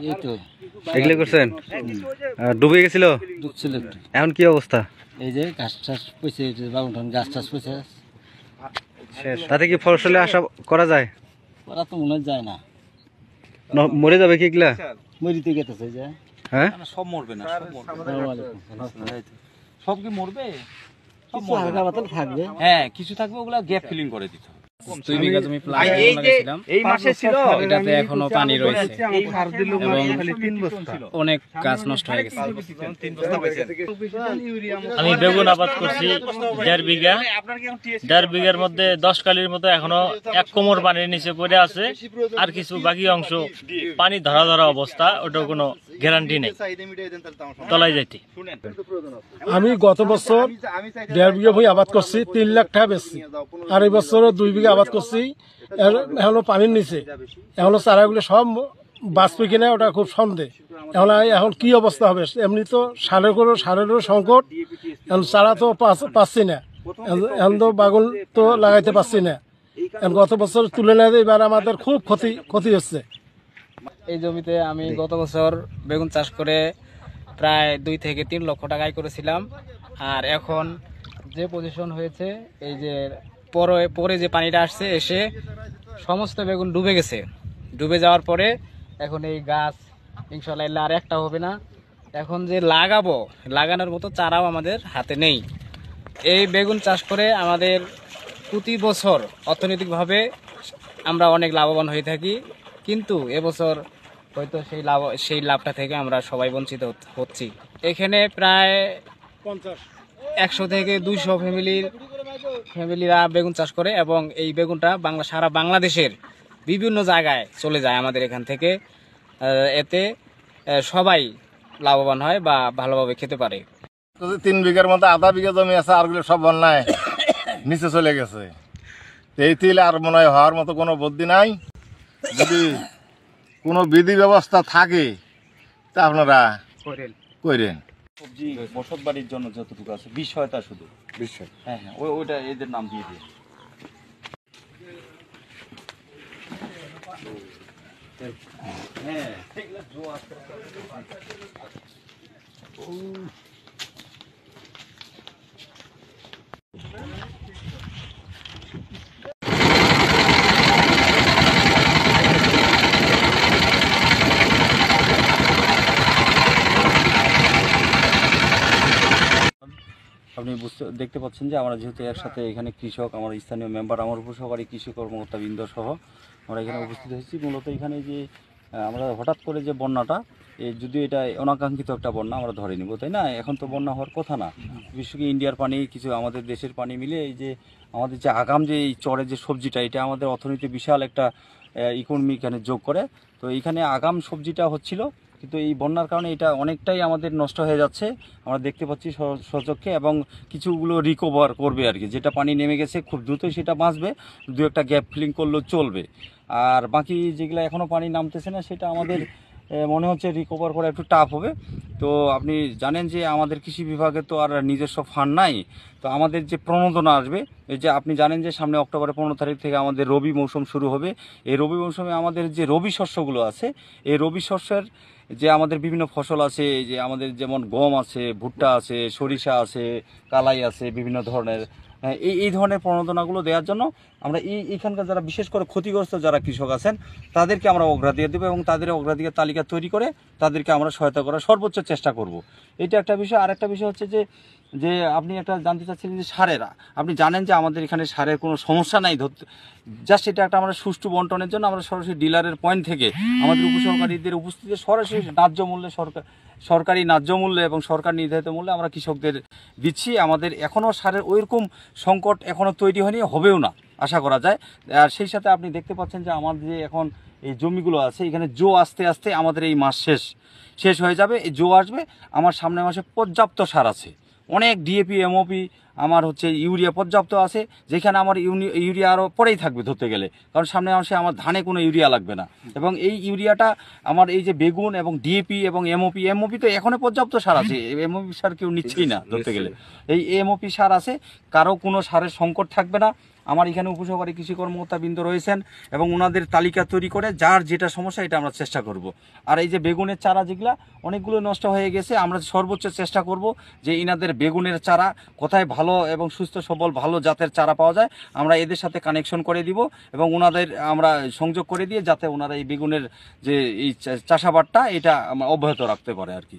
এই তো এগুলো করছেন? ডুবে গেছিল? ডুবছিল একটু। এখন কি অবস্থা? এই যে গাছ টাছ পচে, বাগুন গাছ টাছ পচে তাতে কি ফসলে আশা করা যায়? ওরা তো মনে যায় না, মরে যাবে কি এগুলা? মরিতে গেতেছে যে। হ্যাঁ, সব মরবে না, সব কি মরবে? সব কিছু হালকা পাতল থাকবে। হ্যাঁ, কিছু থাকবে, ওগুলা গ্যাপ ফিলিং করে দিতে হবে। 2 বিঘা জমি প্লাস লাগাইছিলাম। এই মাসে ছিল, এটাতে এখনো পানি রয়েছে এবং অনেক গাছ নষ্ট হয়ে গেছে। আমি বেগুন আবাদ করছি 1.5 বিঘা। 1.5 বিঘার মধ্যে 10 কালির মতো এখনো 1 কোমর পানির নিচে পড়ে আছে, আর কিছু বাকি অংশ পানি ধরা ধরা অবস্থা, ওটা কোনো গ্যারান্টি নেই তলায় যাইতে। আমি গত বছর 1.5 বিঘা ভূমি আবাদ করছি, 3 লাখ টাকা বেচছি। আর এই বছর 2 বিঘা আবাদ করছি, এখনো পানির নিচে, এখনো চারাগুলো সব বাঁচবে কিনা ওটা খুব সন্দেহ। এখন কি অবস্থা হবে? এমনি তো সারেরও সংকট, এখন চারা তো পাচ্ছি না, এখন তো বাগুন তো লাগাইতে পারছি না। গত বছর তুলনায় এবার আমাদের খুব ক্ষতি হচ্ছে। এই জমিতে আমি গত বছর বেগুন চাষ করে প্রায় 2 থেকে 3 লক্ষ টাকা আয় করেছিলাম। আর এখন যে পজিশন হয়েছে, এই যে পরে যে পানিটা আসছে, এসে সমস্ত বেগুন ডুবে গেছে। ডুবে যাওয়ার পরে এখন এই গাছ ইনশাআল্লাহ আর একটা হবে না। এখন যে লাগানোর মতো চারাও আমাদের হাতে নেই। এই বেগুন চাষ করে আমাদের প্রতি বছর অর্থনৈতিকভাবে আমরা অনেক লাভবান হয়ে থাকি, কিন্তু এবছর হয়তো সেই লাভটা থেকে আমরা সবাই বঞ্চিত হচ্ছি। এখানে প্রায় 100 থেকে 200 ফ্যামিলিরা বেগুন চাষ করে, এবং এই বেগুনটা সারা বাংলাদেশের বিভিন্ন জায়গায় চলে যায় আমাদের এখান থেকে। এতে সবাই লাভবান হয় বা ভালোভাবে খেতে পারে। 3 বিঘার মতো 1/2 বিঘা জমি আছে, আরগুলো সব বন্যায় নিচে চলে গেছে। এই তিল আর মনে হয় হওয়ার মতো কোনো বুদ্ধি নাই। যদি কোনো বিধি ব্যবস্থা থাকে তা আপনারা করেন। সবজি বসত বাড়ির জন্য যতটুকু আছে, বিষয়টা শুধু বিষয়। হ্যাঁ, ওইটা এদের নাম দিয়ে দিয়ে। আপনি দেখতে পাচ্ছেন যে আমরা যেহেতু একসাথে এখানে কৃষক, আমার স্থানীয় মেম্বার, আমার উপসহকারী কৃষি কর্মকর্তা বৃন্দ সহ আমরা এখানে উপস্থিত হয়েছি। মূলত এখানে যে আমরা হঠাৎ করে যে বন্যাটা, যদিও এটা অনাকাঙ্ক্ষিত একটা বন্যা আমরা ধরে নিব, তাই না? এখন তো বন্যা হওয়ার কথা না। বিশেষ করে ইন্ডিয়ার পানি, কিছু আমাদের দেশের পানি মিলে এই যে আমাদের যে আগাম যে এই চরের যে সবজিটা, এটা আমাদের অর্থনীতি বিশাল একটা ইকোনমি এখানে যোগ করে। তো এইখানে আগাম সবজিটা হচ্ছিল, কিন্তু এই বন্যার কারণে এটা অনেকটাই আমাদের নষ্ট হয়ে যাচ্ছে, আমরা দেখতে পাচ্ছি সচক্ষে। এবং কিছুগুলো রিকভার করবে আর কি, যেটা পানি নেমে গেছে খুব দ্রুতই সেটা বাঁচবে, 2-1টা গ্যাপ ফিলিং করলেও চলবে। আর বাকি যেগুলো এখনও পানি নামতেছে না, সেটা আমাদের মনে হচ্ছে রিকভার করা একটু টাফ হবে। তো আপনি জানেন যে আমাদের কৃষি বিভাগে তো আর নিজস্ব ফান্ড নাই। তো আমাদের যে প্রণোদনা আসবে, এই যে আপনি জানেন যে সামনে অক্টোবরের 15 তারিখ থেকে আমাদের রবি মৌসুম শুরু হবে। এই রবি মৌসুমে আমাদের যে রবি শস্যগুলো আছে, এই রবি শস্যের যে আমাদের বিভিন্ন ফসল আছে, যে আমাদের যেমন গম আছে, ভুট্টা আছে, সরিষা আছে, কালাই আছে, বিভিন্ন ধরনের এই ধরনের প্রণোদনাগুলো দেওয়ার জন্য আমরা এইখানকার যারা বিশেষ করে ক্ষতিগ্রস্ত যারা কৃষক আছেন, তাদেরকে আমরা অগ্রাধিকার দেবো এবং তাদের অগ্রাধিকার তালিকা তৈরি করে তাদেরকে আমরা সহায়তা করার সর্বোচ্চ চেষ্টা করব। এটা একটা বিষয়। আর একটা বিষয় হচ্ছে যে আপনি একটা জানতে চাচ্ছিলেন যে সারেরা, আপনি জানেন যে আমাদের এখানে সারের কোনো সমস্যা নাই, জাস্ট এটা একটা আমরা সুষ্ঠু বন্টনের জন্য আমরা সরাসরি ডিলারের পয়েন্ট থেকে আমাদের উপসহকারীদের উপস্থিতিতে সরাসরি ন্যায্য মূল্যে সরকারি ন্যায্য মূল্যে এবং সরকার নির্ধারিত মূল্যে আমরা কৃষকদের দিচ্ছি। আমাদের এখনও সারের ওইরকম সংকট এখনও তৈরি হয়নি, হবেও না আশা করা যায়। আর সেই সাথে আপনি দেখতে পাচ্ছেন যে আমাদের যে এখন এই জমিগুলো আছে, এখানে জো আস্তে আস্তে আমাদের এই মাস শেষ হয়ে যাবে, এই জো আসবে। আমার সামনের মাসে পর্যাপ্ত সার আছে, অনেক ডিএপি, এমওপি, আমার হচ্ছে ইউরিয়া পর্যাপ্ত আছে, যেখানে আমার ইউরিয়া আরও পরেই থাকবে ধরতে গেলে, কারণ সামনে মাসে আমার ধানে কোনো ইউরিয়া লাগবে না। এবং এই ইউরিয়াটা আমার এই যে বেগুন এবং ডিএপি এবং এমওপি তো এখনও পর্যাপ্ত সার আছে, এমওপি সার কেউ নিচ্ছেই না ধরতে গেলে। এই এমওপি সার আছে, কারো কোনো সারের সংকট থাকবে না। আমার এখানে উপসহকারী কৃষি কর্মকর্তা বৃন্দ রয়েছেন এবং ওনাদের তালিকা তৈরি করে যার যেটা সমস্যা এটা আমরা চেষ্টা করব। আর এই যে বেগুনের চারা যেগুলা অনেকগুলো নষ্ট হয়ে গেছে, আমরা সর্বোচ্চ চেষ্টা করব যে ইনাদের বেগুনের চারা কোথায় ভালো এবং সুস্থ সবল ভালো জাতের চারা পাওয়া যায় আমরা এদের সাথে কানেকশন করে দিব এবং ওনাদের আমরা সংযোগ করে দিয়ে যাতে ওনারা এই বেগুনের যে এই চাষাবাদটা এটা অব্যাহত রাখতে পারে আর কি।